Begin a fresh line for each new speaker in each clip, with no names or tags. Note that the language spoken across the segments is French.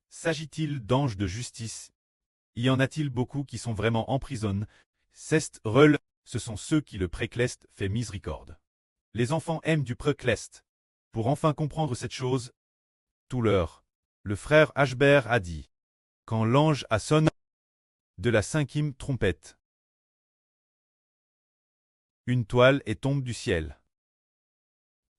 S'agit-il d'anges de justice? Y en a-t-il beaucoup qui sont vraiment en prison? Cest rel, ce sont ceux qui le précleste fait miséricorde. Les enfants aiment du précleste. Pour enfin comprendre cette chose, tout l'heure, le frère Ashbert a dit, quand l'ange a sonné de la cinquième trompette, une toile est tombée du ciel.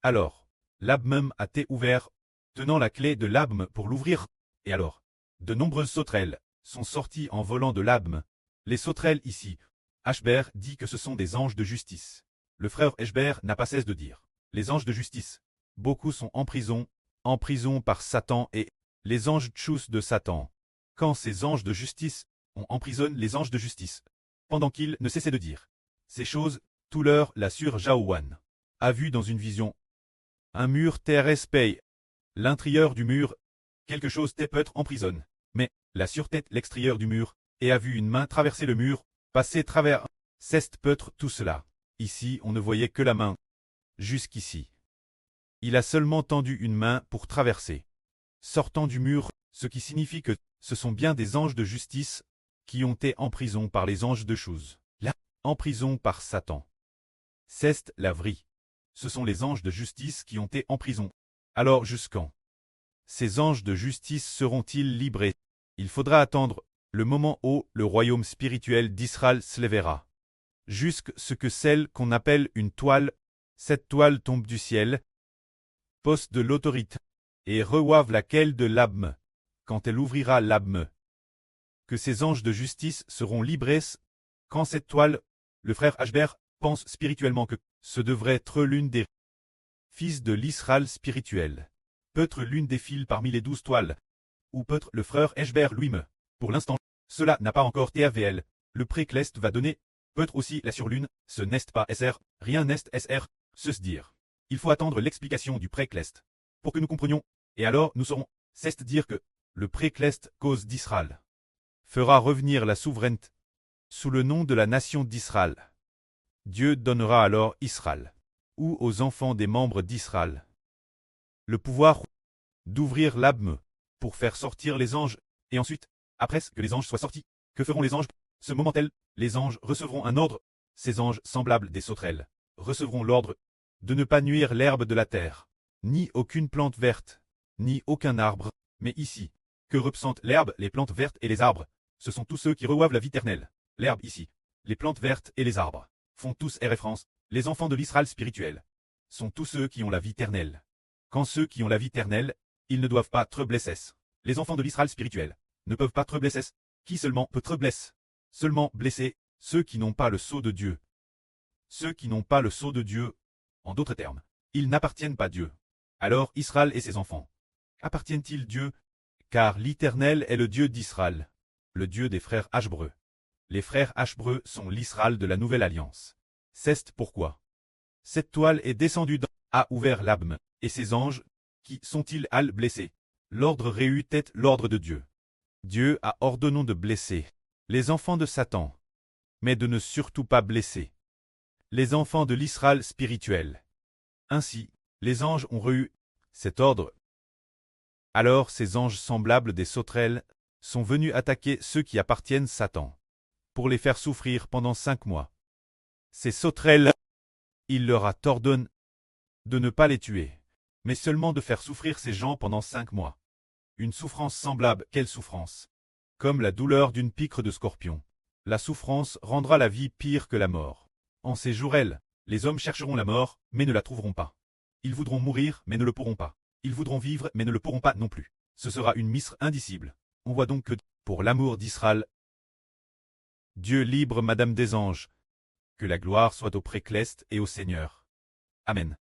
Alors, l'abme a été ouvert, tenant la clé de l'abme pour l'ouvrir, et alors, de nombreuses sauterelles sont sorties en volant de l'abme. Les sauterelles ici, Ashbert dit que ce sont des anges de justice. Le frère Ashbert n'a pas cesse de dire, les anges de justice. Beaucoup sont en prison par Satan et les anges tchous de Satan. Quand ces anges de justice, on emprisonne les anges de justice. Pendant qu'ils ne cessaient de dire ces choses, tout l'heure la sur Jaouan a vu dans une vision un mur terrestre, l'intérieur du mur, quelque chose peut être en prison, mais la sur-tête l'extérieur du mur, et a vu une main traverser le mur, passer travers. C'est peut-être tout cela. Ici on ne voyait que la main. Jusqu'ici. Il a seulement tendu une main pour traverser. Sortant du mur, ce qui signifie que ce sont bien des anges de justice qui ont été en prison par les anges de choses. Là, en prison par Satan. C'est la vraie. Ce sont les anges de justice qui ont été en prison. Alors jusqu'en ces anges de justice seront-ils libérés? Il faudra attendre le moment où le royaume spirituel d'Israël se lèvera. Jusque ce que celle qu'on appelle une toile, cette toile tombe du ciel, poste de l'autorité, et reçoive laquelle de l'abme, quand elle ouvrira l'abme. Que ces anges de justice seront libérés, quand cette toile, le frère Ashbert pense spirituellement que ce devrait être l'une des fils de l'Israël spirituel. Peut-être l'une des fils parmi les 12 toiles, ou peut-être le frère Ashbert lui-même. Pour l'instant, cela n'a pas encore été avl. Le précleste va donner, peut-être aussi la surlune, ce n'est pas SR, rien n'est SR, se dire. Il faut attendre l'explication du précleste, pour que nous comprenions, et alors nous saurons, c'est dire que le précleste cause d'Israël fera revenir la souveraineté sous le nom de la nation d'Israël. Dieu donnera alors Israël, ou aux enfants des membres d'Israël, le pouvoir d'ouvrir l'abme pour faire sortir les anges, et ensuite, après que les anges soient sortis, que feront les anges? Ce moment-là, les anges recevront un ordre. Ces anges semblables des sauterelles recevront l'ordre de ne pas nuire l'herbe de la terre, ni aucune plante verte, ni aucun arbre, mais ici, que représentent l'herbe, les plantes vertes et les arbres? Ce sont tous ceux qui reçoivent la vie éternelle. L'herbe ici, les plantes vertes et les arbres, font tous référence. Les enfants de l'Israël spirituel sont tous ceux qui ont la vie éternelle. Quand ceux qui ont la vie éternelle, ils ne doivent pas être blessés. Les enfants de l'Israël spirituel ne peuvent pas être blessés. Qui seulement peut être blessé? Seulement blessés, ceux qui n'ont pas le sceau de Dieu. Ceux qui n'ont pas le sceau de Dieu, en d'autres termes, ils n'appartiennent pas à Dieu. Alors Israël et ses enfants, appartiennent-ils Dieu? Car l'Éternel est le Dieu d'Israël, le Dieu des frères Ashbreux. Les frères Ashbreux sont l'Israël de la Nouvelle Alliance. C'est pourquoi cette toile est descendue a ouvert l'abme, et ces anges, qui sont-ils al blessés? L'ordre réu tête l'ordre de Dieu. Dieu a ordonné de blesser les enfants de Satan, mais de ne surtout pas blesser les enfants de l'Israël spirituel. Ainsi, les anges ont reçu cet ordre. Alors ces anges semblables des sauterelles sont venus attaquer ceux qui appartiennent Satan, pour les faire souffrir pendant 5 mois. Ces sauterelles, il leur a ordonné de ne pas les tuer, mais seulement de faire souffrir ces gens pendant 5 mois. Une souffrance semblable, quelle souffrance? Comme la douleur d'une piqûre de scorpion. La souffrance rendra la vie pire que la mort. En ces jours-là, les hommes chercheront la mort, mais ne la trouveront pas. Ils voudront mourir, mais ne le pourront pas. Ils voudront vivre, mais ne le pourront pas non plus. Ce sera une misère indicible. On voit donc que, pour l'amour d'Israël, Dieu libre Madame des anges. Que la gloire soit au précleste et au Seigneur. Amen.